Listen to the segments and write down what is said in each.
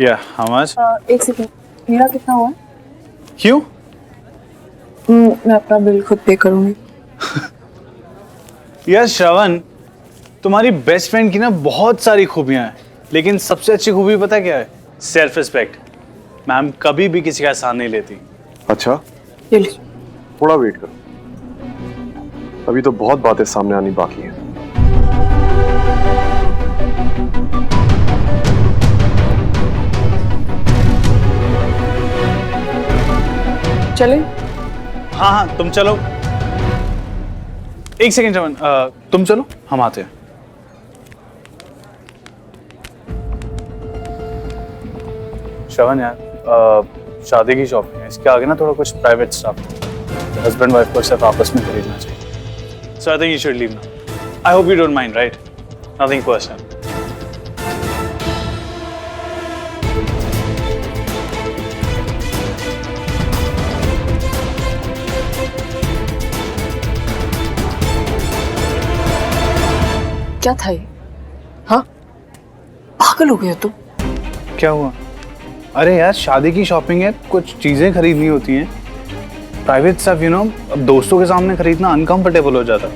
या how much? एक second, मेरा कितना हुआ? क्यों? मैं अपना बिल खुद पे करूंगी। यार श्रवण, तुम्हारी बेस्ट फ्रेंड की ना बहुत सारी खूबियां हैं, लेकिन सबसे अच्छी खूबी पता क्या है? Self respect. मैम कभी भी किसी का साथ नहीं लेती। अच्छा, ये लीजिए। थोड़ा वेट करो, अभी तो बहुत बातें सामने आनी बाकी है। चले? हाँ हाँ तुम चलो। एक सेकेंड श्रवण, तुम चलो, हम आते हैं। श्रवण यार, शादी की शॉपिंग है, इसके आगे ना थोड़ा कुछ प्राइवेट स्टफ, हस्बैंड वाइफ को सिर्फ आपस में खरीदना चाहिए। So I think you should leave now. I hope you don't mind, right? Nothing personal. क्या था ये? हाँ, पागल हो गया तुम? क्या हुआ? अरे यार शादी की शॉपिंग है, कुछ चीजें खरीदनी होती हैं, प्राइवेट स्टफ यू नो। अब दोस्तों के सामने खरीदना अनकंफर्टेबल हो जाता है,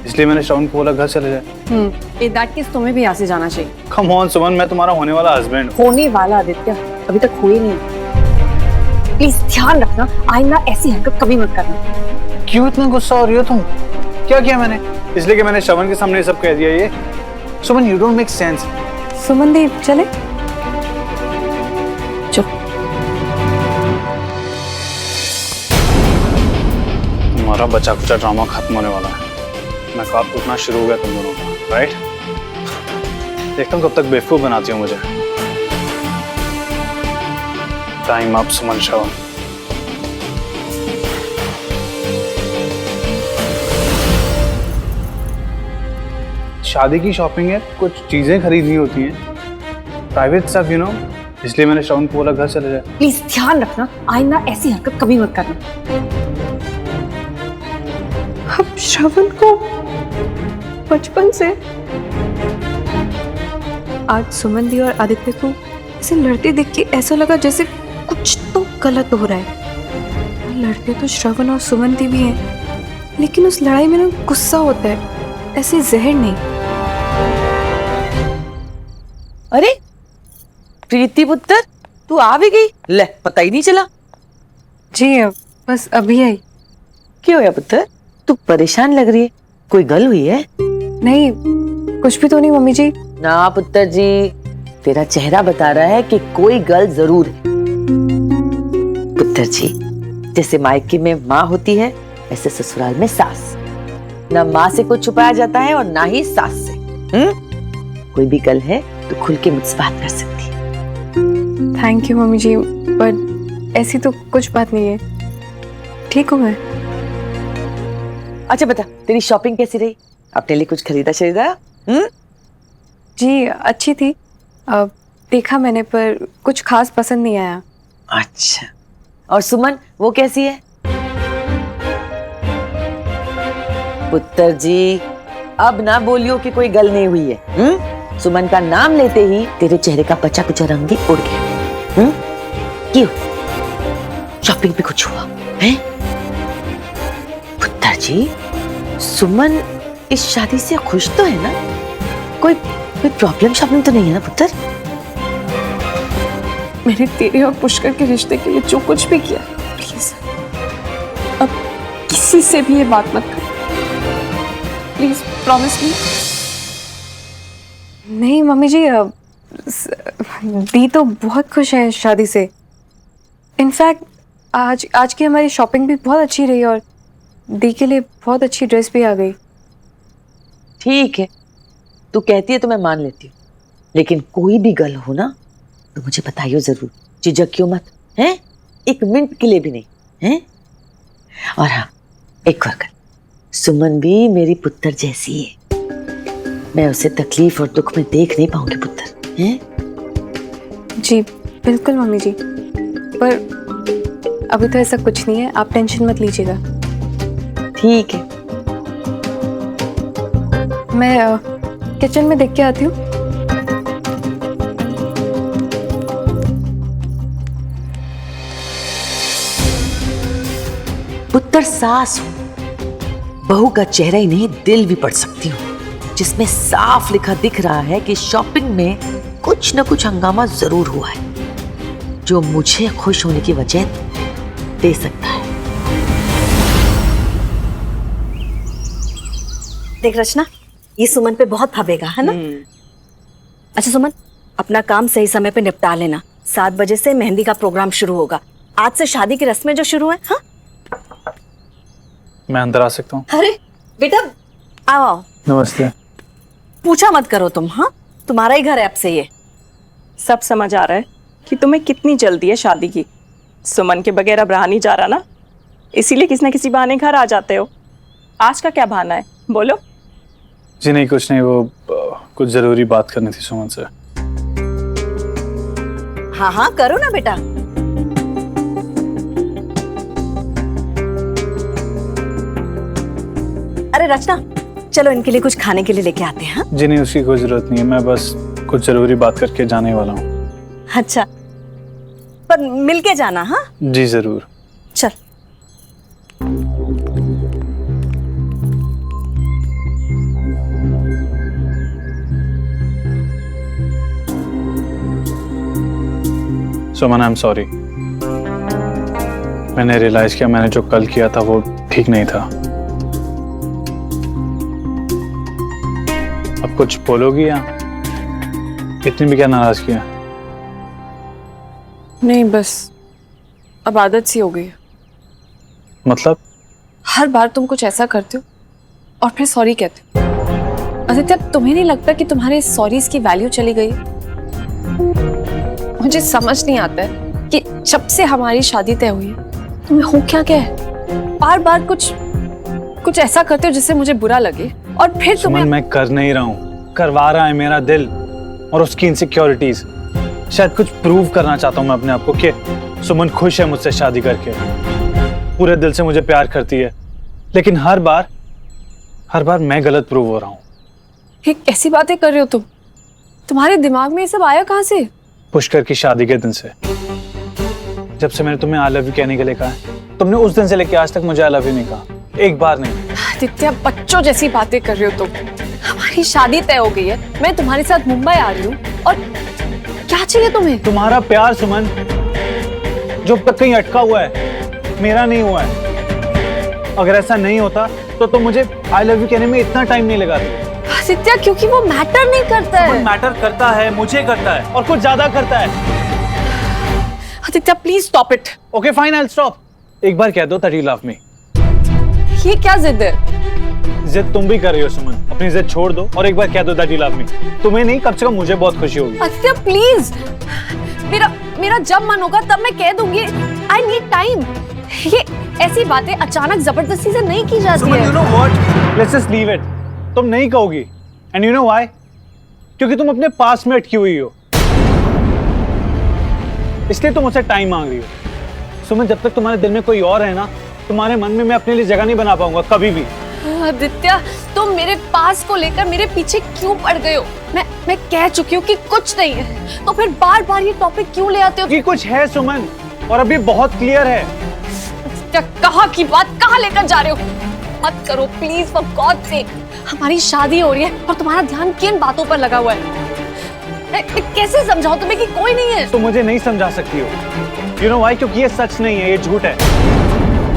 इसलिए मैंने श्रवण को बोला घर चले जाए। इन दैट केस तुम्हें भी यहाँ से जाना चाहिए। कम ऑन सुमन, मैं तुम्हारा होने वाला हस्बैंड। होने वाला आदित्य अभी तक हुए नहीं। प्लीज ध्यान रखना, आइंदा ऐसी हरकत कभी मत करना। क्यों इतना गुस्सा हो रही हो तुम? क्या किया मैंने? इसलिए कि मैंने श्रवण के सामने ये सब कह दिया। ये सुमन, यू डोंट मेक सेंस। सुमन दी चले? चलो। तुम्हारा बचा कुचा ड्रामा खत्म होने वाला है। मैं ख्वाब टूटना शुरू हो गया तुम दोनों का, राइट? देखता हूँ कब तक बेवकूफ बनाती हो मुझे। टाइम अप सुमन श्रवण। शादी की शॉपिंग है, कुछ चीजें खरीदनी होती हैं, प्राइवेट स्टफ यू नो, इसलिए मैंने श्रवण को बोला घर चले जाए। प्लीज ध्यान रखना, आइंदा ऐसी हरकत कभी मत करना। अब श्रवण को बचपन से आज सुमन दी और आदित्य को ऐसे लड़ते देख के ऐसा लगा जैसे कुछ तो गलत हो रहा है। लड़ते तो श्रवण और सुमन दी भी हैं, लेकिन उस लड़ाई में ना गुस्सा होता है, ऐसे जहर नहीं। अरे प्रीति पुत्र, तू आ भी गई? ले, पता ही नहीं चला। जी बस अभी आई। क्यों है पुत्र, तू परेशान लग रही है? कोई गल हुई है? नहीं, कुछ भी तो नहीं मम्मी जी। ना पुत्र जी, तेरा चेहरा बता रहा है कि कोई गल जरूर है। पुत्र जी, जैसे मायके में माँ होती है, ऐसे ससुराल में सास। ना माँ से कुछ छुपाया जाता है और ना ही सास से। कोई भी गल है तो खुल के मुझसे बात कर सकती है। थैंक यू मम्मी जी, पर ऐसी तो कुछ बात नहीं है, ठीक हूँ मैं। अच्छा बता, तेरी शॉपिंग कैसी रही? अपने लिए कुछ खरीदा शरीदा? जी अच्छी थी। देखा मैंने, पर कुछ खास पसंद नहीं आया। अच्छा, और सुमन वो कैसी है? पुत्र जी, अब ना बोलियो कि कोई गल नहीं हुई है। सुमन का नाम लेते ही तेरे चेहरे का बचा कुचा रंग भी उड़ गया। क्यों? शॉपिंग पे कुछ हुआ है? पुत्र जी, सुमन इस शादी से खुश तो है ना? कोई प्रॉब्लम शॉपिंग तो नहीं है ना पुत्र? मैंने तेरे और पुष्कर के रिश्ते के लिए जो कुछ भी किया, प्लीज अब किसी से भी ये बात मत कर, प्लीज प्रॉमिस मी। नहीं मम्मी जी, दी तो बहुत खुश है शादी से। इनफैक्ट आज की हमारी शॉपिंग भी बहुत अच्छी रही और दी के लिए बहुत अच्छी ड्रेस भी आ गई। ठीक है, तू कहती है तो मैं मान लेती हूँ, लेकिन कोई भी गल हो ना तो मुझे बताइयो जरूर, झिझकियो मत, हैं? एक मिनट के लिए भी नहीं, हैं? और हाँ, एक और गल, सुमन भी मेरी पुत्र जैसी है। मैं उसे तकलीफ और दुख में देख नहीं पाऊंगी पुत्र, हैं? जी बिल्कुल मम्मी जी, पर अभी तो ऐसा कुछ नहीं है, आप टेंशन मत लीजिएगा। ठीक है, मैं किचन में देख के आती हूँ। पर सास हूं, बहू का चेहरा ही नहीं दिल भी पढ़ सकती हूँ, जिसमें साफ लिखा दिख रहा है कि शॉपिंग में कुछ न कुछ हंगामा जरूर हुआ है जो मुझे खुश होने की वजह दे सकता है। देख रचना, ये सुमन पे बहुत भवेगा, है ना? अच्छा सुमन, अपना काम सही समय पे निपटा लेना। 7 बजे से मेहंदी का प्रोग्राम शुरू होगा। आज से शादी की रस्में जो शुरू है। हाँ, मैं अंदर आ सकता हूँ? अरे बेटा, आओ आओ। नमस्ते। पूछा मत करो तुम। हाँ, तुम्हारा ही घर है अब से ये। सब समझ आ रहा है कि तुम्हें कितनी जल्दी है शादी की। सुमन के बगैर अब रहा नहीं जा रहा ना, इसीलिए किसी न किसी बहाने घर आ जाते हो। आज का क्या बहाना है, बोलो? जी नहीं, कुछ नहीं, वो कुछ जरूरी बात करनी थी सुमन से। हाँ हाँ, करो ना बेटा। अरे रचना, चलो इनके लिए कुछ खाने के लिए लेके आते हैं। हाँ? जी नहीं, उसकी कोई जरूरत नहीं है, मैं बस कुछ जरूरी बात करके जाने वाला हूँ। अच्छा, पर मिलके जाना। हाँ जी जरूर। चल। सुमन, आई एम सॉरी। मैंने रियलाइज किया मैंने जो कल किया था वो ठीक नहीं था। अब कुछ बोलोगी या इतनी भी क्या नाराज किया? नहीं, बस अब आदत सी हो गई है। मतलब? हर बार तुम कुछ ऐसा करते हो और फिर सॉरी कहते हो। आदित्य, तुम्हें नहीं लगता कि तुम्हारे सॉरीज की वैल्यू चली गई है? मुझे समझ नहीं आता है कि जब से हमारी शादी तय हुई है तुम्हें हो क्या है? बार बार कुछ ऐसा करते हो जिससे मुझे बुरा लगे और फिर सुमन, मैं कर नहीं रहा हूँ, करवा रहा है मेरा दिल और उसकी इनसिक्योरिटीज। शायद कुछ प्रूव करना चाहता हूँ मैं अपने आप को कि सुमन खुश है मुझसे शादी करके, पूरे दिल से मुझे प्यार करती है, लेकिन हर बार मैं गलत प्रूव हो रहा हूँ। ये कैसी बातें कर रहे हो तुम? तुम्हारे दिमाग में ये सब आया कहाँ से? पुष्कर की शादी के दिन से, जब से मैंने तुम्हें आई लव यू कहने के लिए कहा है, तुमने उस दिन से लेकर आज तक मुझे आई लव यू नहीं कहा, एक बार नहीं। आदित्य, बच्चों जैसी बातें कर रहे हो तुम। हमारी शादी तय हो गई है, मैं तुम्हारे साथ मुंबई आ रही हूँ और क्या चाहिए तुम्हें? तुम्हारा प्यार सुमन, जो अब तक कहीं अटका हुआ है, मेरा नहीं हुआ है। अगर ऐसा नहीं होता तो तुम मुझे आई लव यू कहने में इतना टाइम नहीं लगाती। आदित्य, क्योंकि वो मैटर नहीं करता है। मैटर करता है, मुझे करता है और कुछ ज्यादा करता है। Aditya, please stop it. Okay fine, I will stop. एक बार कह दो दैट यू लव मी। ये क्या जिद है? जिद तुम भी कर रही हो सुमन, अपनी जिद छोड़ दो और एक बार कह दो दैट यू लव मी। तुम्हें नहीं, कम से कम मुझे बहुत खुशी होगी। आदित्य प्लीज, मेरा जब मन होगा तब मैं कह दूंगी। I need time. ये ऐसी बातें अचानक जबरदस्ती से नहीं की जाती है। You know what, let's just leave it. तुम नहीं कहोगी, एंड यू नो व्हाई? क्योंकि तुम अपने पास में अटकी हुई हो, इसलिए तुम मुझसे टाइम मांग रही हो। सुमन, जब तक तुम्हारे दिल में कोई और है ना, तुम्हारे मन में मैं अपने लिए जगह नहीं बना पाऊंगा कभी भी। आदित्य, तुम मेरे पास को लेकर मेरे पीछे क्यों पड़ गए हो? मैं कह चुकी हूँ कि कुछ नहीं है, तो फिर बार बार ये टॉपिक क्यों ले आते हो? कि कुछ है सुमन, और अभी बहुत क्लियर है। क्या कहा की बात कहाँ लेकर जा रहे हो? मत करो प्लीज, फॉर गॉड सेक। हमारी शादी हो रही है और तुम्हारा ध्यान किन बातों पर लगा हुआ है? मैं कैसे समझाऊं तुम्हें कि कोई नहीं है? तो मुझे नहीं समझा सकती हो। You know why? क्योंकि ये सच नहीं है, ये झूठ है।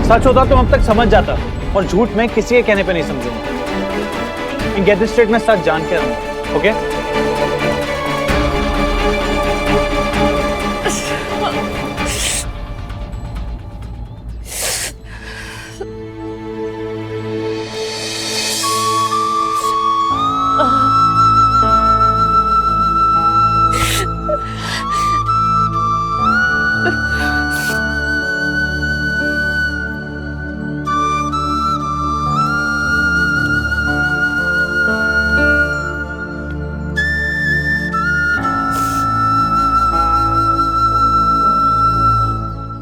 सच होता तो अब तक समझ जाता, और झूठ मैं किसी के कहने पे नहीं समझूंगा। गेट दिस स्ट्रेट, मैं सच जान के रहूंगा। ओके?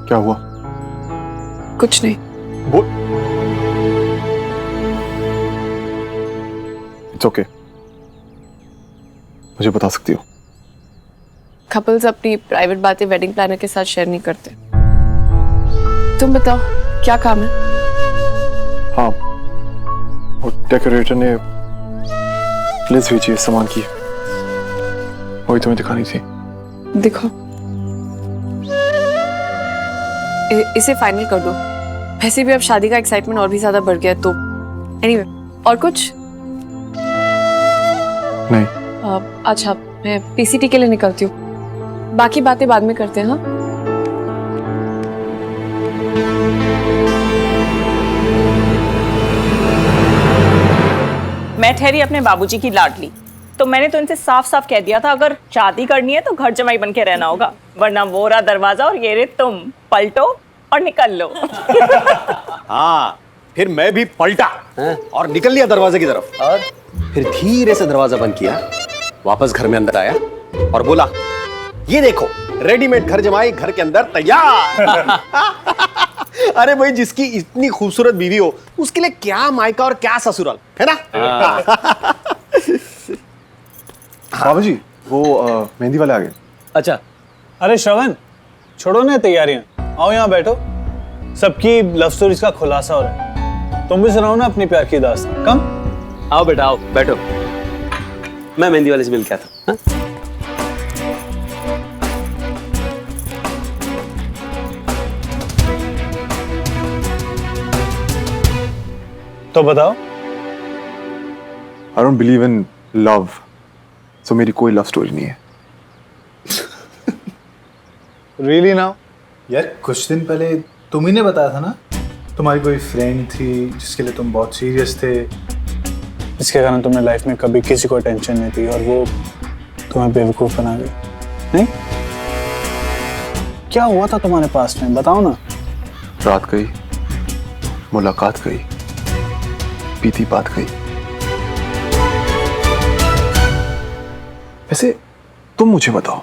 क्या हुआ? कुछ नहीं। बोल। इट्स ओके, मुझे बता सकती हो। कपल्स अपनी प्राइवेट बातें वेडिंग प्लानर के साथ शेयर नहीं करते। तुम बताओ, क्या काम है? हाँ, वो डेकोरेटर ने लिस्ट भेजी है सामान की, वही तुम्हें दिखानी थी। दिखो, इसे फाइनल कर दो। वैसे भी अब शादी का एक्साइटमेंट और भी ज्यादा बढ़ गया है, तो एनीवे और कुछ नहीं। अच्छा, मैं पीसीटी के लिए निकलती हूँ, बाकी बातें बाद में करते हैं। हाँ, मैं ठहरी अपने बाबूजी की लाडली, तो मैंने तो इनसे साफ साफ कह दिया था अगर शादी करनी है तो घर जमाई बन के रहना होगा, वरना वो रहा दरवाजा और ये रे तुम, पलटो और निकल लो। हाँ, फिर मैं भी पलटा और निकल लिया दरवाजे की तरफ, और फिर धीरे से दरवाजा बंद किया, वापस घर में अंदर आया और बोला, ये देखो रेडीमेड घर जमाई घर के अंदर तैयार। अरे भाई, जिसकी इतनी खूबसूरत बीवी हो उसके लिए क्या मायका और क्या ससुराल, है ना? बाबा जी, वो मेहंदी वाले आ गए। अच्छा, अरे श्रवण, छोड़ो ना तैयारियां, आओ यहाँ बैठो। सबकी लव स्टोरीज का खुलासा हो रहा है, तुम भी सुनाओ ना अपनी प्यार की दास्तान। कम आओ बेटा, आओ बैठो। मैं मेहंदी वाले से मिल के आता हूं। तो बताओ। I don't believe in love, so मेरी कोई लव स्टोरी नहीं है। Really now? यार कुछ दिन पहले तुम ही ने बताया था ना, तुम्हारी कोई फ्रेंड थी जिसके लिए तुम बहुत सीरियस थे, इसके कारण तुमने लाइफ में कभी किसी को टेंशन नहीं दी और वो तुम्हें बेवकूफ बना गई। नहीं, क्या हुआ था तुम्हारे पास में, बताओ ना। रात गई, मुलाकात गई, बीती बात गई। वैसे तुम मुझे बताओ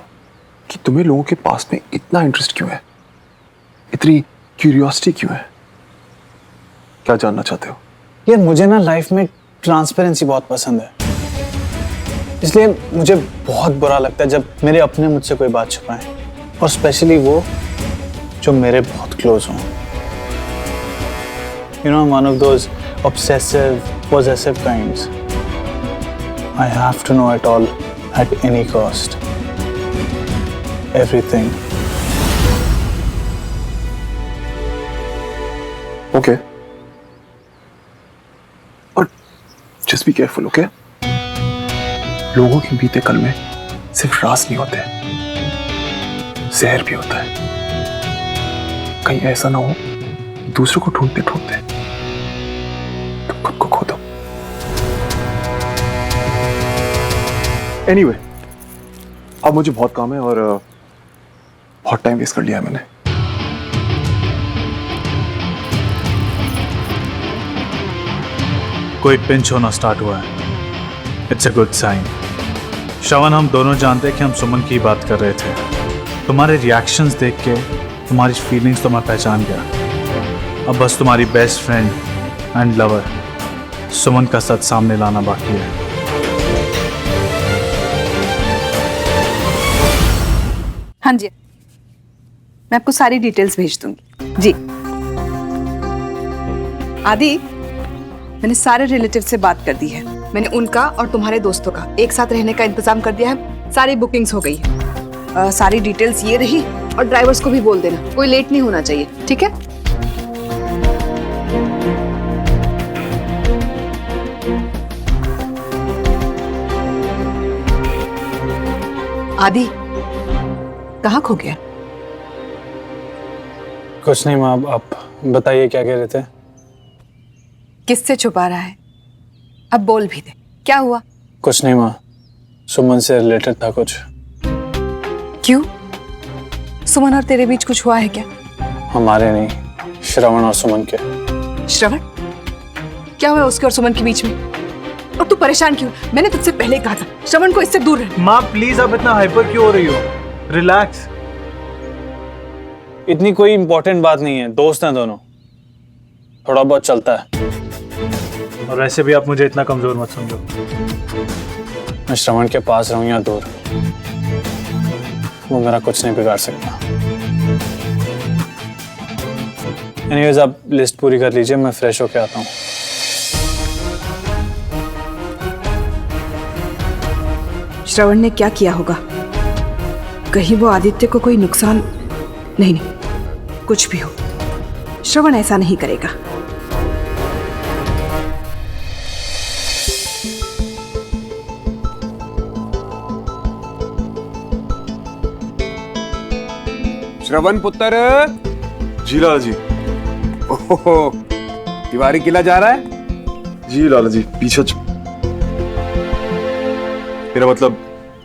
कि तुम्हें लोगों के पास में इतना इंटरेस्ट क्यों है, इतनी क्यूरियोसिटी क्यों है, क्या जानना चाहते हो? यार मुझे ना लाइफ में ट्रांसपेरेंसी बहुत पसंद है, इसलिए मुझे बहुत बुरा लगता है जब मेरे अपने मुझसे कोई बात छुपाएं, और स्पेशली वो जो मेरे बहुत क्लोज हों। You know, I'm one of those obsessive, possessive kinds. I have to know it all at any cost. Everything. Okay. But just be careful, okay? लोगों के बीते कल में सिर्फ राज नहीं होते, जहर भी होता है। कहीं ऐसा ना हो दूसरों को ढूंढते ढूंढते तुम खुद को खो दो। Anyway, अब मुझे बहुत काम है और बहुत टाइम वेस्ट कर लिया है मैंने। कोई पिंच होना स्टार्ट हुआ है। It's a good sign. Shravan, हम दोनों जानते हैं कि हम सुमन की बात कर रहे थे। तुम्हारे रिएक्शंस देख के तुम्हारी फीलिंग्स तो मैं पहचान गया। अब बस तुम्हारी बेस्ट फ्रेंड एंड लवर सुमन का सच सामने लाना बाकी है। हाँ जी, मैं आपको सारी डिटेल्स भेज दूंगी। जी आदि, मैंने सारे रिलेटिव से बात कर दी है। मैंने उनका और तुम्हारे दोस्तों का एक साथ रहने का इंतजाम कर दिया है। सारी बुकिंग्स हो गई है। सारी डिटेल्स ये रही, और ड्राइवर्स को भी बोल देना कोई लेट नहीं होना चाहिए, ठीक है? आदि, कहाँ खो गया? कुछ नहीं माँ, आप बताइए क्या कह रहे थे? किससे छुपा रहा है? अब बोल भी दे, क्या हुआ? कुछ नहीं माँ, सुमन से रिलेटेड था कुछ। क्यों? सुमन और तेरे बीच कुछ हुआ है क्या? हमारे नहीं, श्रवण और सुमन के। श्रवण? क्या हुआ उसके और सुमन के बीच में? और तू परेशान क्यों? मैंने तुझसे पहले ही कहा था श्रवण को इससे दूर रहना। माँ प्लीज, आप इतना हाइपर क्यों हो रही हो? रिलैक्स। इतनी कोई इंपॉर्टेंट बात नहीं है, दोस्त हैं दोनों, थोड़ा बहुत चलता है। और वैसे भी आप मुझे इतना कमजोर मत समझो। मैं श्रवण के पास रहूं या दूर, वो मेरा कुछ नहीं बिगाड़ सकता। एनीवेज आप लिस्ट पूरी कर लीजिए, मैं फ्रेश होके आता हूँ। श्रवण ने क्या किया होगा? कहीं वो आदित्य को कोई नुकसान? नहीं, कुछ भी हो, श्रवण ऐसा नहीं करेगा। श्रवण पुत्र। जी लाला जी। ओहो, तिवारी किला जा रहा है? जी लाला जी, पीछे मेरा मतलब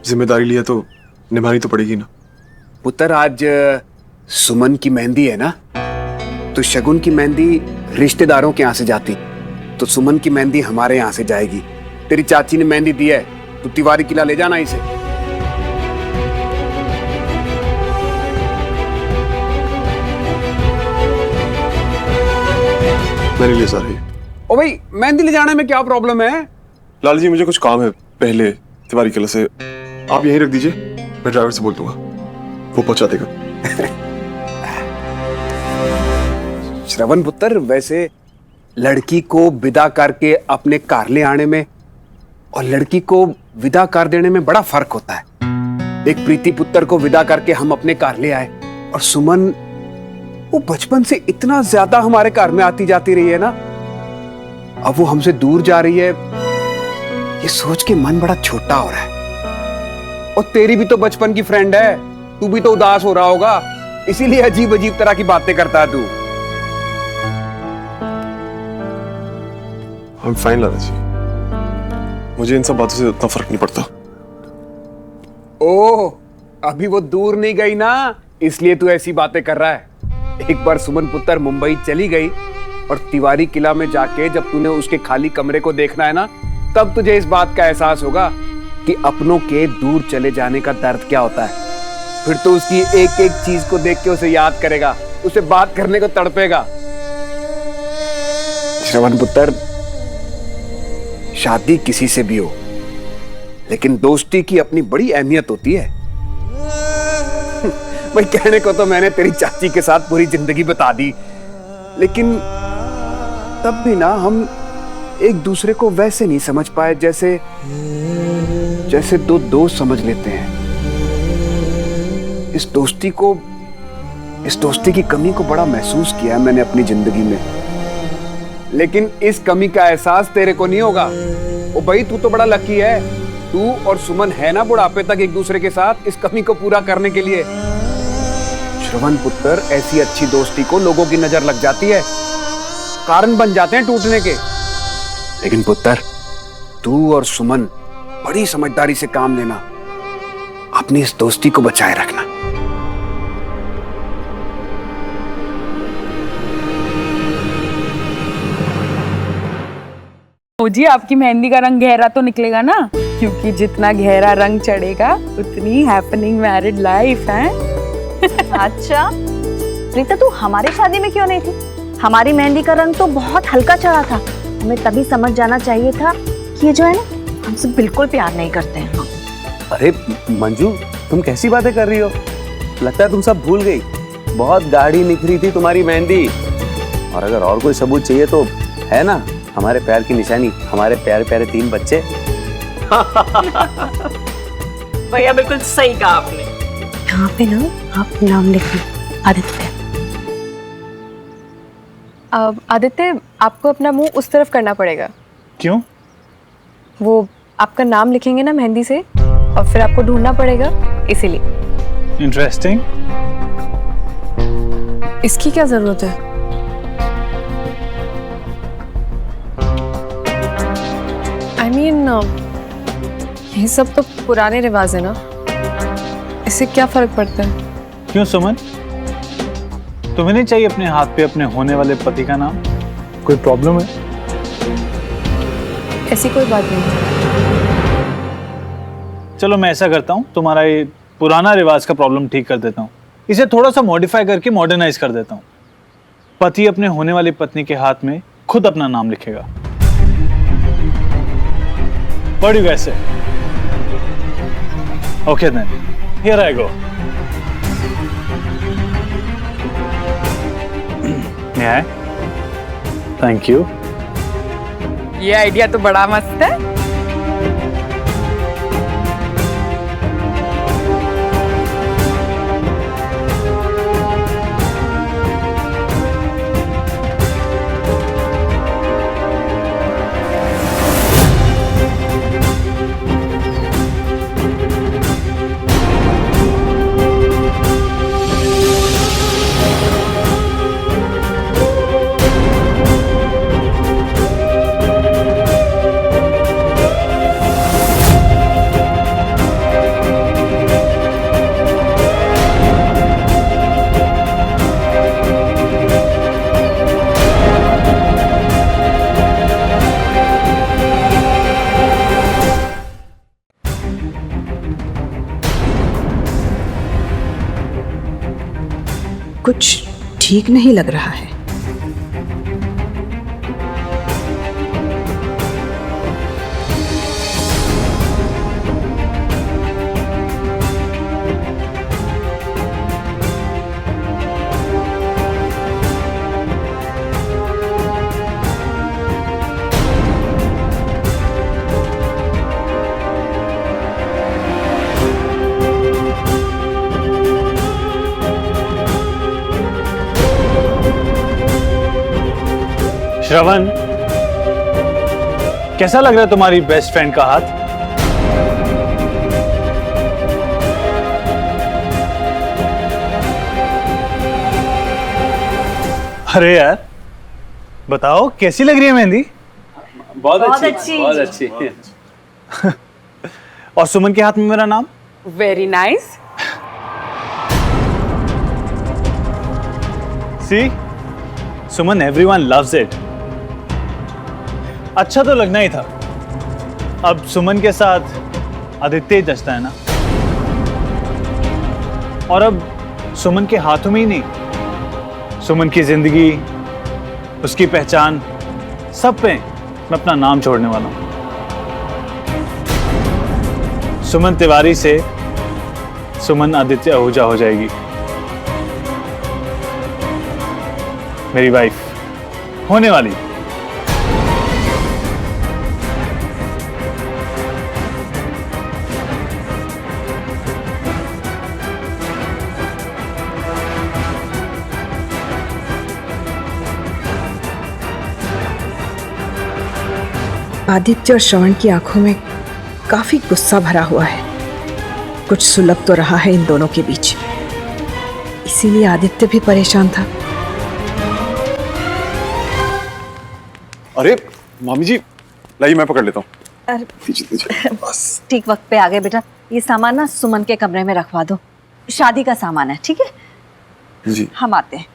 जिम्मेदारी लिया तो निभानी तो पड़ेगी ना। पुत्र, आज सुमन की मेहंदी है ना, तो शगुन की मेहंदी रिश्तेदारों के यहाँ से जाती, तो सुमन की मेहंदी हमारे यहाँ से जाएगी। तेरी चाची ने मेहंदी दी है, तो तिवारी किला ले जाना इसे। मेरे लिए सारे। ओ भाई, मेहंदी ले जाने में क्या प्रॉब्लम है? लाला जी मुझे कुछ काम है पहले तिवारी किला से, आप यहीं रख दीजिए, मैं ड्राइवर से बोल दूंगा, वो पहुंचा देगा। श्रवण पुत्र, वैसे लड़की को विदा करके अपने कार ले आने में और लड़की को विदा कर देने में बड़ा फर्क होता है। एक प्रीति पुत्र को विदा करके हम अपने कार ले आए, और सुमन वो बचपन से इतना ज्यादा हमारे घर में आती जाती रही है ना, अब वो हमसे दूर जा रही है, ये सोच के मन बड़ा छोटा हो रहा है। और तेरी भी तो बचपन की फ्रेंड है, तू भी तो उदास हो रहा होगा, इसीलिए अजीब अजीब तरह की बातें करता है तू। I'm fine लाला जी, मुझे इन सब बातों से उतना फर्क नहीं पड़ता। ओह, अभी वो दूर नहीं गई ना, इसलिए तू ऐसी बातें कर रहा है। एक बार सुमन पुत्र मुंबई चली गई, और तिवारी किला में जाके जब तूने उसके खाली कमरे को देखना है ना, तब तुझे इस बात का एहसास होगा कि अपनों के दूर चले जाने का दर्द क्या होता है। फिर तो उसकी एक एक चीज को देख के उसे याद करेगा, उसे बात करने को तड़पेगा। श्रवण पुत्र, शादी किसी से भी हो, लेकिन दोस्ती की अपनी बड़ी अहमियत होती है। भाई, कहने को तो मैंने तेरी चाची के साथ पूरी जिंदगी बिता दी, लेकिन तब भी ना हम एक दूसरे को वैसे नहीं समझ पाए जैसे जैसे दो दोस्त समझ लेते हैं। इस दोस्ती की कमी को बड़ा महसूस किया है मैंने अपनी जिंदगी में, लेकिन इस कमी का एहसास तेरे को नहीं होगा। ओ भाई, तू तो बड़ा लकी है, तू और सुमन है ना बुढ़ापे तक एक दूसरे के साथ इस कमी को पूरा करने के लिए। श्रवण पुत्र, ऐसी अच्छी दोस्ती को लोगों की नजर लग जाती है, कारण बन जाते हैं टूटने के। लेकिन पुत्र, तू और सुमन बड़ी समझदारी से काम लेना, अपनी इस दोस्ती को बचाए रखना। जी, आपकी मेहंदी का रंग गहरा तो निकलेगा ना, क्योंकि जितना गहरा रंग चढ़ेगा उतनी हैपनिंग मैरिड लाइफ है। अच्छा रीता, तू हमारी शादी में क्यों नहीं थी? हमारी मेहंदी का रंग तो बहुत हल्का चढ़ा था, हमें तभी समझ जाना चाहिए था कि ये जो है ना, हमसे बिल्कुल प्यार नहीं करते हैं। अरे मंजू, तुम कैसी बातें कर रही हो? लगता है तुम सब भूल गई। बहुत गाढ़ी निखरी थी तुम्हारी मेहंदी, और अगर और कोई सबूत चाहिए तो है ना, हमारे प्यार की निशानी, हमारे प्यारे प्यारे 3 बच्चे। भैया, बिल्कुल सही कहा आपने। यहाँ पे ना आप नाम लिखना, आदित्य। आदित्य, आपको अपना मुंह उस तरफ करना पड़ेगा। क्यों? वो आपका नाम लिखेंगे ना मेहंदी से, और फिर आपको ढूंढना पड़ेगा, इसीलिए। इंटरेस्टिंग। इसकी क्या जरूरत है? I mean, ये सब तो पुराने रिवाज है ना, इससे क्या फर्क पड़ता है? क्यों सुमन, तुम्हें नहीं चाहिए अपने हाथ पे अपने होने वाले पति का नाम? कोई प्रॉब्लम है? ऐसी कोई बात नहीं। चलो मैं ऐसा करता हूँ, तुम्हारा ये पुराना रिवाज का प्रॉब्लम ठीक कर देता हूँ, इसे थोड़ा सा मॉडिफाई करके मॉडर्नाइज कर देता हूँ। पति अपने होने वाली पत्नी के हाथ में खुद अपना नाम लिखेगा। What do you guys say? Okay then, here I go. may I? Thank you. ये आइडिया तो बड़ा मस्त है। कुछ ठीक नहीं लग रहा है। श्रवण, कैसा लग रहा है तुम्हारी बेस्ट फ्रेंड का हाथ? अरे यार, बताओ कैसी लग रही है मेहंदी? बहुत अच्छी, बहुत अच्छी। और सुमन के हाथ में मेरा नाम? Very nice. See, Suman, everyone loves it. अच्छा तो लगना ही था। अब सुमन के साथ आदित्य जचता है ना, और अब सुमन के हाथों में ही नहीं, सुमन की जिंदगी, उसकी पहचान, सब पे मैं अपना नाम छोड़ने वाला हूं। सुमन तिवारी से सुमन आदित्य आहूजा हो जाएगी, मेरी वाइफ होने वाली। आदित्य और श्रवण की आंखों में काफी गुस्सा भरा हुआ है। कुछ सुलग तो रहा है इन दोनों के बीच, इसीलिए आदित्य भी परेशान था। अरे मामी जी, लाइए मैं पकड़ लेता हूँ। अरे दीजिए दीजिए, बस। ठीक वक्त पे आ गए बेटा। ये सामान ना सुमन के कमरे में रखवा दो, शादी का सामान है, ठीक है? जी। हम आते हैं।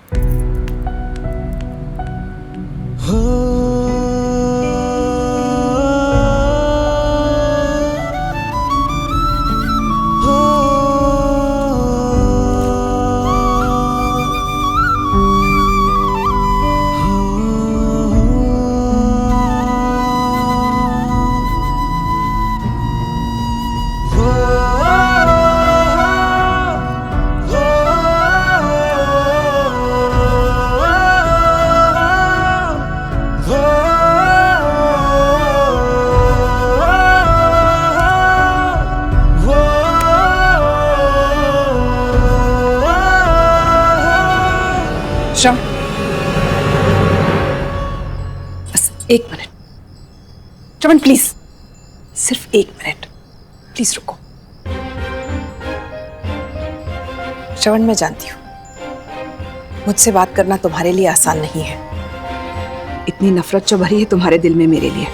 श्रवण, बस एक मिनट। श्रवण प्लीज, सिर्फ एक मिनट, प्लीज रुको। श्रवण, मैं जानती हूँ मुझसे बात करना तुम्हारे लिए आसान नहीं है। इतनी नफरत जो भरी है तुम्हारे दिल में मेरे लिए,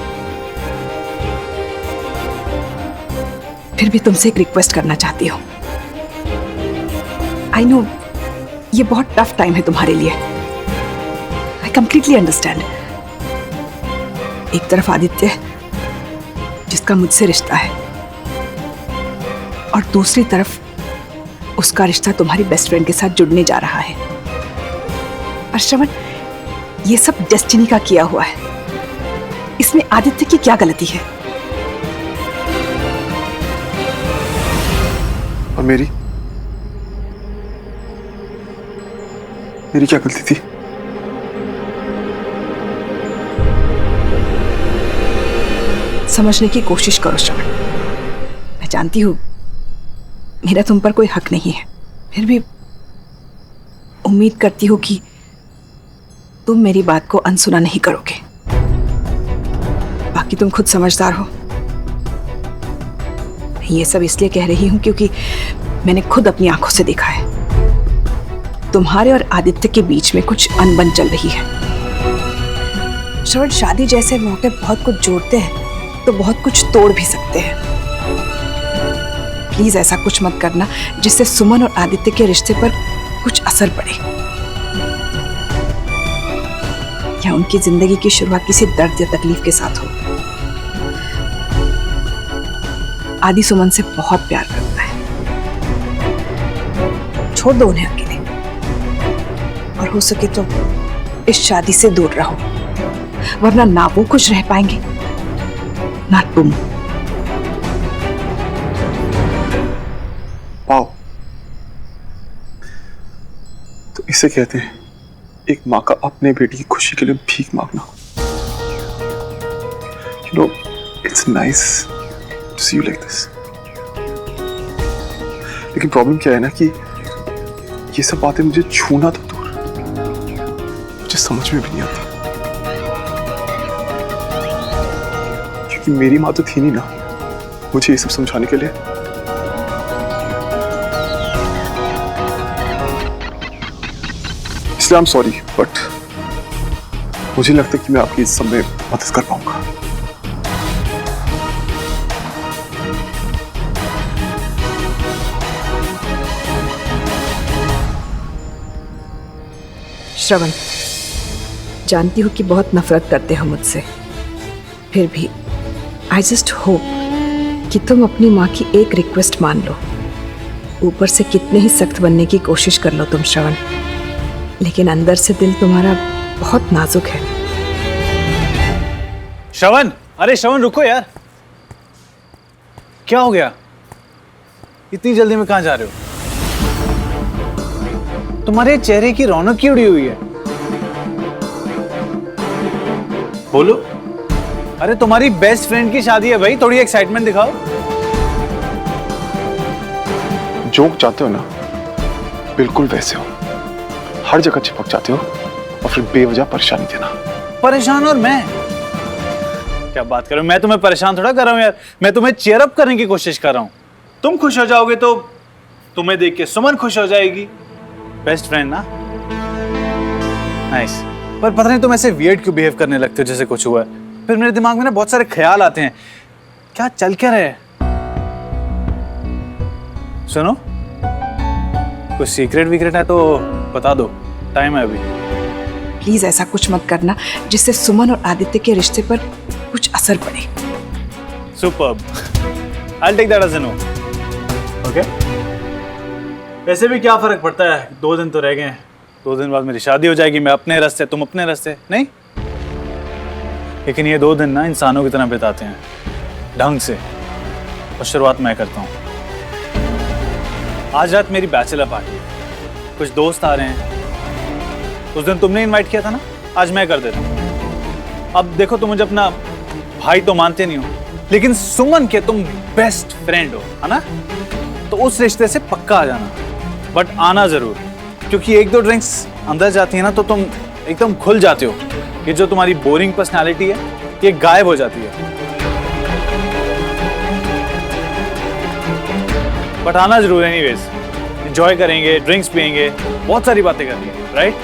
फिर भी तुमसे एक रिक्वेस्ट करना चाहती हूँ। आई नो ये बहुत टफ टाइम है तुम्हारे लिए, आई कंप्लीटली अंडरस्टैंड। एक तरफ आदित्य जिसका मुझसे रिश्ता है, और दूसरी तरफ उसका रिश्ता तुम्हारी बेस्ट फ्रेंड के साथ जुड़ने जा रहा है। और श्रवण, ये सब डेस्टिनी का किया हुआ है, इसमें आदित्य की क्या गलती है? और मेरी क्या गलती थी? समझने की कोशिश करो श्रवण। मैं जानती हूँ मेरा तुम पर कोई हक नहीं है, फिर भी उम्मीद करती हूँ कि तुम मेरी बात को अनसुना नहीं करोगे। बाकी तुम खुद समझदार हो। मैं ये सब इसलिए कह रही हूँ क्योंकि मैंने खुद अपनी आंखों से देखा है तुम्हारे और आदित्य के बीच में कुछ अनबन चल रही है। श्रवण, शादी जैसे मौके बहुत कुछ जोड़ते हैं तो बहुत कुछ तोड़ भी सकते हैं। प्लीज ऐसा कुछ मत करना जिससे सुमन और आदित्य के रिश्ते पर कुछ असर पड़े या उनकी जिंदगी की शुरुआत किसी दर्द या तकलीफ के साथ हो। आदि सुमन से बहुत प्यार करता है, छोड़ दो उन्हें अकेले और हो सके तो इस शादी से दूर रहो, वरना ना वो खुश रह पाएंगे ना तुम। वाओ, तो इसे कहते हैं एक माँ का अपने बेटी की खुशी के लिए भीख मांगना। You know, it's nice to see you like this. लेकिन प्रॉब्लम क्या है ना कि ये सब बातें मुझे छूना तो दूर, मुझे समझ में भी नहीं आती, क्योंकि मेरी माँ तो थी नहीं ना मुझे ये सब समझाने के लिए। इसलिए आई एम सॉरी, बट मुझे लगता है कि मैं आपकी इस सब में मदद कर पाऊंगा। श्रवण, जानती हूँ कि बहुत नफरत करते हो मुझसे, फिर भी आई जस्ट होप कि तुम अपनी माँ की एक रिक्वेस्ट मान लो। ऊपर से कितने ही सख्त बनने की कोशिश कर लो तुम श्रवण, लेकिन अंदर से दिल तुम्हारा बहुत नाजुक है। श्रवण, अरे श्रवण रुको यार, क्या हो गया? इतनी जल्दी में कहां जा रहे हो? तुम्हारे चेहरे की रौनक क्यों उड़ी हुई है? बोलो। अरे तुम्हारी बेस्ट फ्रेंड की शादी है भाई, थोड़ी एक्साइटमेंट दिखाओ। जोक चाहते हो ना, बिल्कुल वैसे हो, हर जगह चिपक जाते हो और फिर बेवजह परेशानी देना। परेशान और मैं? क्या बात कर रहे हो? मैं तुम्हें परेशान थोड़ा कर रहा हूं यार, मैं तुम्हें चीयर अप करने की कोशिश कर रहा हूं। तुम खुश हो जाओगे तो तुम्हें देख के सुमन खुश हो जाएगी। बेस्ट फ्रेंड ना, नाइस। पर पता नहीं तुम ऐसे वियर्ड क्यों बिहेव करने लगते हो जैसे कुछ हुआ है। फिर मेरे दिमाग में ना बहुत सारे ख्याल आते हैं, क्या चल क्या रहा है? सुनो, कुछ सीक्रेट वीक्रेट है तो बता दो, टाइम है अभी। प्लीज ऐसा कुछ मत करना जिससे सुमन और आदित्य के रिश्ते पर कुछ असर पड़े। Superb, I'll take that as a no. Okay? वैसे भी क्या फर्क पड़ता है, 2 दिन तो रह गए हैं, 2 दिन बाद मेरी शादी हो जाएगी, मैं अपने रास्ते तुम अपने रास्ते, नहीं? लेकिन ये 2 दिन ना इंसानों की तरह बिताते हैं, ढंग से। और शुरुआत मैं करता हूँ। आज रात मेरी बैचलर पार्टी है, कुछ दोस्त आ रहे हैं। उस दिन तुमने इनवाइट किया था ना, आज मैं कर देता हूँ। अब देखो, तुम मुझे अपना भाई तो मानते नहीं हो, लेकिन सुमन के तुम बेस्ट फ्रेंड हो, है ना? तो उस रिश्ते से पक्का आ जाना, बट आना जरूर, क्योंकि 1-2 ड्रिंक्स अंदर जाती है ना तो तुम एकदम खुल जाते हो। ये जो तुम्हारी बोरिंग पर्सनालिटी है ये गायब हो जाती है। बट आना जरूर एनीवेज, एंजॉय करेंगे, ड्रिंक्स पियेंगे, बहुत सारी बातें करनी है, राइट?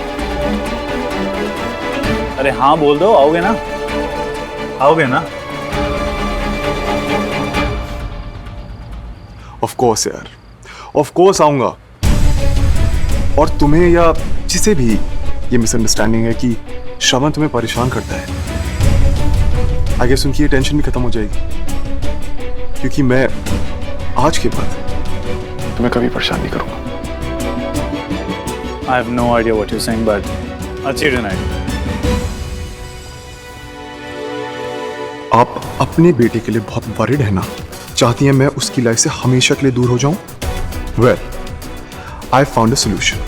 अरे हाँ बोल दो, आओगे ना? आओगे ना? ऑफ कोर्स यार, ऑफ कोर्स आऊंगा। और तुम्हें या जिसे भी ये मिसअंडरस्टैंडिंग है कि श्रवण तुम्हें परेशान करता है, आई गेस उनकी ये टेंशन भी खत्म हो जाएगी, क्योंकि मैं आज के बाद तुम्हें कभी परेशान नहीं करूंगा। I have no idea what you're saying, but I'll see you tonight. आप अपने बेटे के लिए बहुत वरीड है ना? चाहती हैं मैं उसकी लाइफ से हमेशा के लिए दूर हो जाऊं? Well, I found a solution.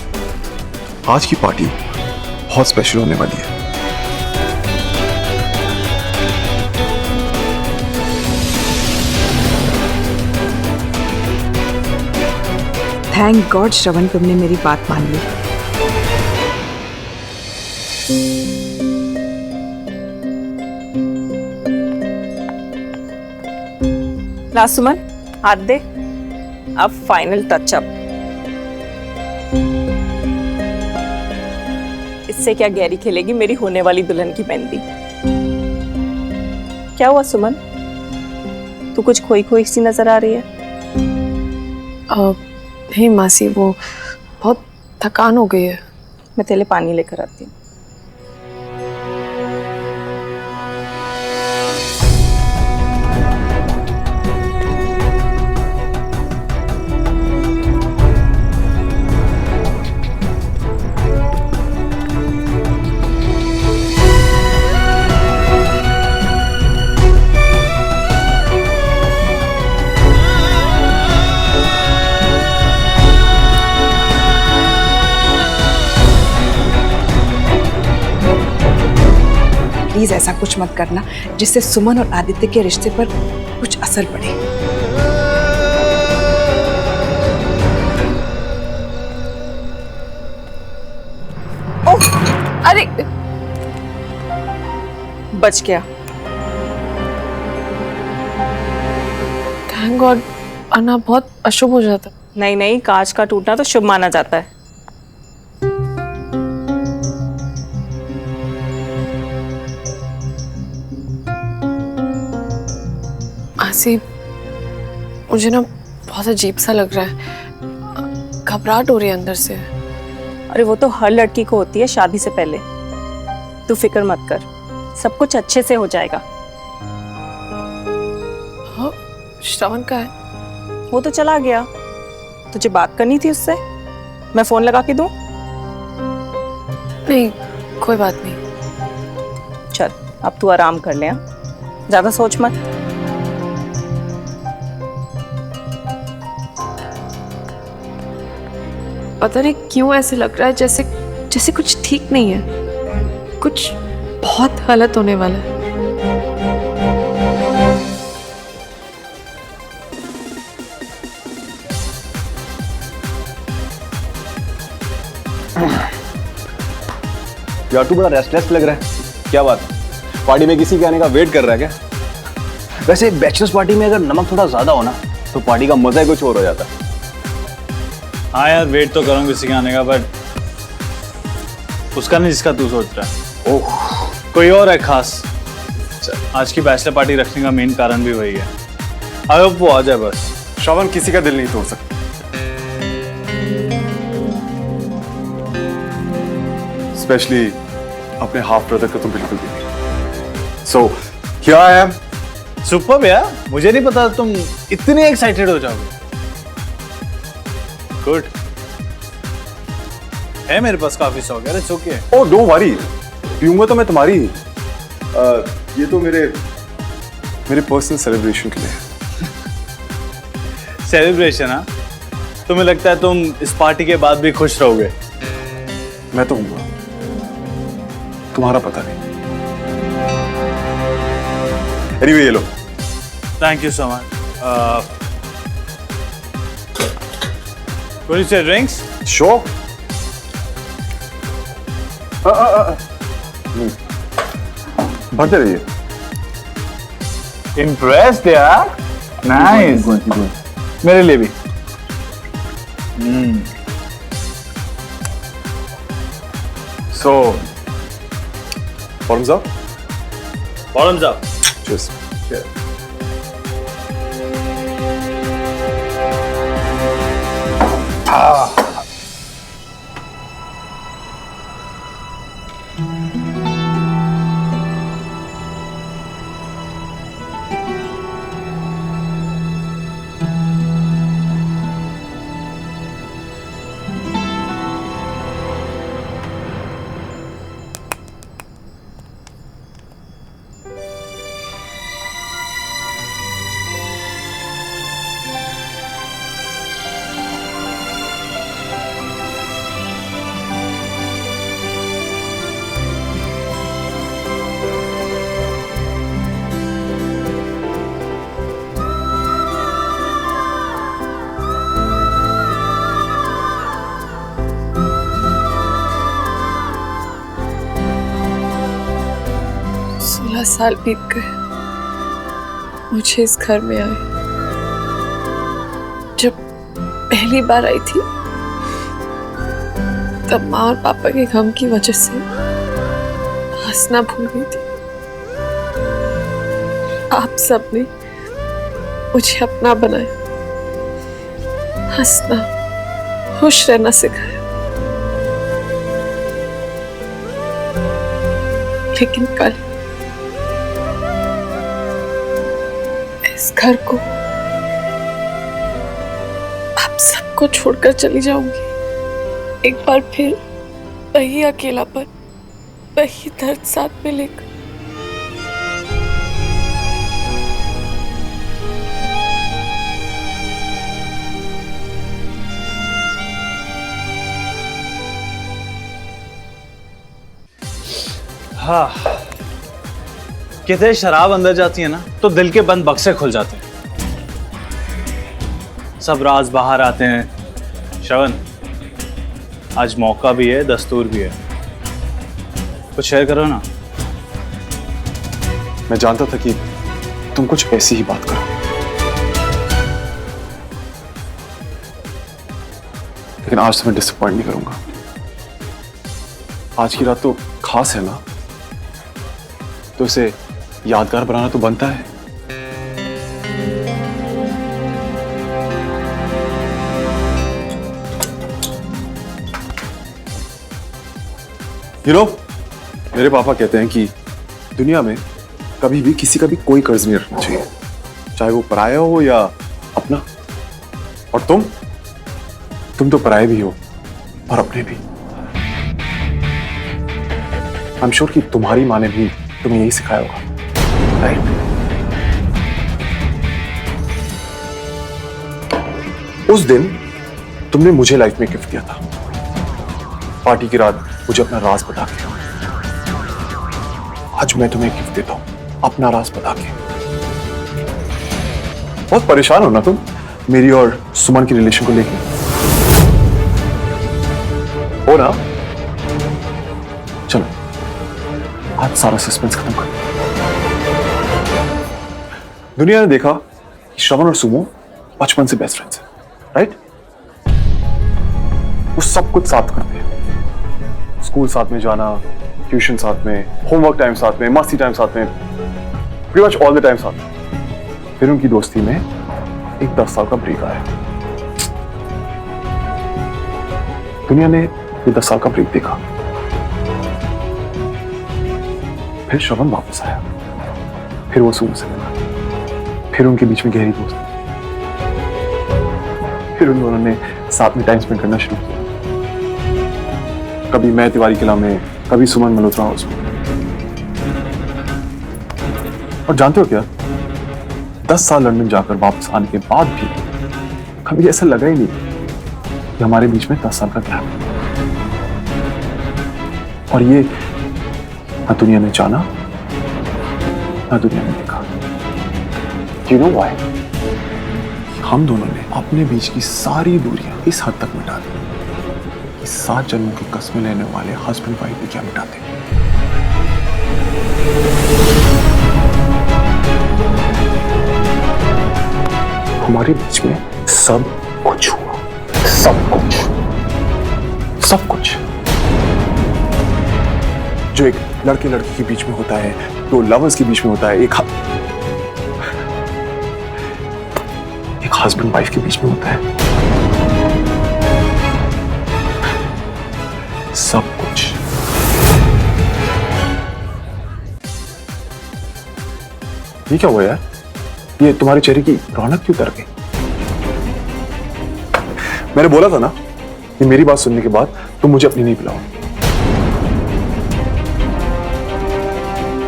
आज की पार्टी बहुत स्पेशल होने वाली है। थैंक गॉड श्रवण, तुमने मेरी बात मान ली। ला सुमन, हाथ दे। अब फाइनल टचअप। इससे क्या गैरी खेलेगी मेरी होने वाली दुल्हन की मेहंदी। क्या हुआ सुमन, तू कुछ खोई खोई सी नजर आ रही है? नहीं मासी, वो बहुत थकान हो गई है। मैं तेरे लिए पानी लेकर आती हूँ। प्लीज ऐसा कुछ मत करना जिससे सुमन और आदित्य के रिश्ते पर कुछ असर पड़े। ओह, अरे बच गया। थैंक गॉड, वरना बहुत अशुभ हो जाता। नहीं नहीं, कांच का टूटना तो शुभ माना जाता है। मासी, मुझे ना बहुत अजीब सा लग रहा है, घबराहट हो रही है अंदर से। अरे वो तो हर लड़की को होती है शादी से पहले। तू फिक्र मत कर, सब कुछ अच्छे से हो जाएगा। हाँ, श्रवण का है? वो तो चला गया। तुझे बात करनी थी उससे, मैं फोन लगा के दूं? नहीं, कोई बात नहीं। चल अब तू आराम कर ले, हाँ? ज्यादा सोच मत। पता नहीं क्यों ऐसे लग रहा है जैसे जैसे कुछ ठीक नहीं है, कुछ बहुत गलत होने वाला है। यार तू बड़ा रेस्टलेस लग रहा है, क्या बात है? पार्टी में किसी के आने का वेट कर रहा है क्या? वैसे बैचलर्स पार्टी में अगर नमक थोड़ा ज्यादा हो ना तो पार्टी का मजा ही कुछ और हो जाता है। हाँ यार, वेट तो करूँ किसी के आने का, बट उसका नहीं जिसका तू सोच रहा है। ओह, कोई और है खास। आज की बैचलर पार्टी रखने का मेन कारण भी वही है। आई होप वो आ जाए बस। श्रवण किसी का दिल नहीं तोड़ सकता, स्पेशली अपने हाफ ब्रदर का तो बिल्कुल भी नहीं। So here I am. Super यार, मुझे नहीं पता तुम इतने एक्साइटेड हो जाओगे। गुड है, मेरे पास काफी शौक है। It's okay. Oh don't worry, पीऊंगा तो मैं तुम्हारी। ये तो मेरे पर्सनल सेलिब्रेशन के लिए। सेलिब्रेशन? हाँ, तुम्हें लगता है तुम इस पार्टी के बाद भी खुश रहोगे? मैं तो हूँ, तुम्हारा पता नहीं। एनीवे, ये लो। Thank you so much. Will you say drinks? Sure. बढ़ते रहिए। Impressed यार? Nice. मेरे लिए भी। So, bottoms up. Bottoms up. Cheers. साल बीत गए मुझे इस घर में आए। जब पहली बार आई थी तब माँ और पापा के गम की वजह से हंसना भूल गई थी। आप सबने मुझे अपना बनाया, हंसना, खुश रहना सिखाया। लेकिन कल इस घर को, आप सबको छोड़कर चली जाऊंगी। एक बार फिर वही अकेलापन, वही दर्द साथ में लेकर। हाँ, कहते हैं शराब अंदर जाती है ना तो दिल के बंद बक्से खुल जाते हैं, सब राज बाहर आते हैं। श्रवण, आज मौका भी है, दस्तूर भी है, कुछ शेयर करो ना। मैं जानता था कि तुम कुछ ऐसी ही बात करो, लेकिन आज तो मैं डिसअपॉइंट नहीं करूंगा। आज की रात तो खास है ना, तो इसे यादगार बनाना तो बनता है। मेरे पापा कहते हैं कि दुनिया में कभी भी किसी का भी कोई कर्ज नहीं रखना चाहिए, चाहे वो पराया हो या अपना। और तुम तो पराये भी हो और अपने भी। आई एम श्योर कि तुम्हारी माँ ने भी तुम्हें यही सिखाया होगा, राइट? उस दिन तुमने मुझे लाइफ में गिफ्ट दिया था, पार्टी की रात मुझे अपना राज बता के। आज मैं तुम्हें गिफ्ट देता हूं, अपना राज बता के। बहुत परेशान हो ना तुम मेरी और सुमन की रिलेशन को लेकर, हो ना? चलो आज सारा सस्पेंस खत्म कर। दुनिया ने देखा कि श्रवण और सुमो बचपन से बेस्ट फ्रेंड्स हैं, राइट? वो सब कुछ साथ करते हैं, स्कूल साथ में जाना, ट्यूशन साथ में, होमवर्क टाइम साथ में, मस्ती टाइम साथ में, pretty much all the time साथ में। फिर उनकी दोस्ती में एक 10 साल का ब्रेक आया। दुनिया ने ये 10 साल का ब्रेक देखा। फिर श्रवण वापस आया, फिर वो सुमो से मिला, फिर उनके बीच में गहरी दोस्ती, फिर उन दोनों ने साथ में टाइम स्पेंड करना शुरू किया। कभी मैं तिवारी किला में, कभी सुमन मल्होत्रा हाउस में। और जानते हो क्या, 10 साल लंदन जाकर वापस आने के बाद भी कभी ऐसा लगा ही नहीं कि हमारे बीच में 10 साल का गैप है। और ये ना दुनिया ने जाना, ना दुनिया ने देखा। You know why? हम दोनों ने अपने बीच की सारी दूरियां इस हद तक मिटा दी कि 7 जन्मों की कस्में लेने वाले हस्बैंड वाइफ भी क्या मिटाते। हमारे बीच में सब कुछ हुआ, सब कुछ, सब कुछ जो एक लड़के लड़की के बीच में होता है, दो लवर्स के बीच में होता है, एक हस्बैंड वाइफ के बीच में होता है। सब कुछ। ये क्या हुआ यार? ये तुम्हारे चेहरे की रौनक क्यों उतर गई? मैंने बोला था ना कि मेरी बात सुनने के बाद तुम मुझे अपनी नहीं पिलाओ,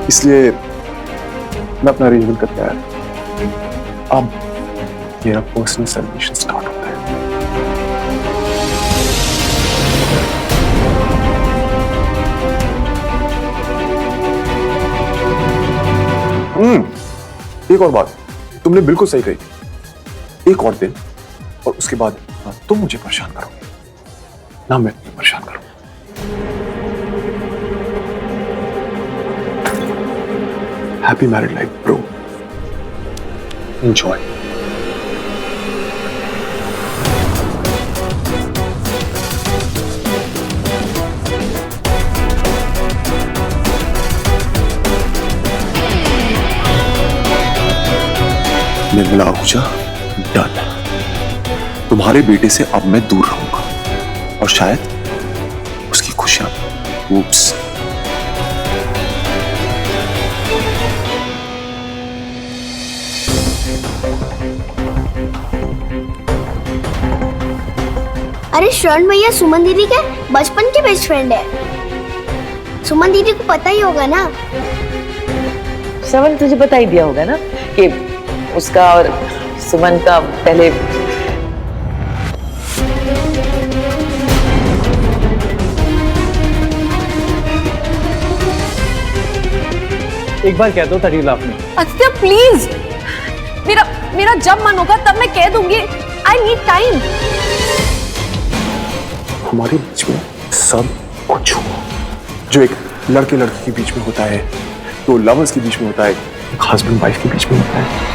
इसलिए मैं अपना अरेंजमेंट करके आया। अब मेरा पर्सनल सेलिब्रेशन स्टार्ट होता है। एक और बात तुमने बिल्कुल सही कही थी। एक और दिन और उसके बाद तुम मुझे परेशान करोगे, ना मैं तुम्हें परेशान करूंगा। Happy married life bro, enjoy. Nirmala Ahuja, done. तुम्हारे बेटे से अब मैं दूर रहूंगा और शायद उसकी खुशियां। ऊप्स। अरे श्रवण भैया सुमन दीदी के बचपन के बेस्ट फ्रेंड है। सुमन दीदी को पता ही होगा ना। श्रवण तुझे बता ही दिया होगा ना कि उसका और सुमन का पहले। एक बार कह दो तरीला आपने। आदित्य प्लीज, मेरा जब मन होगा तब मैं कह दूंगी। I need time. हमारे बीच में सब कुछ हुआ जो एक लड़के लड़की के बीच में होता है, दो लवर्स के बीच में होता है, एक हस्बैंड वाइफ के बीच में होता है।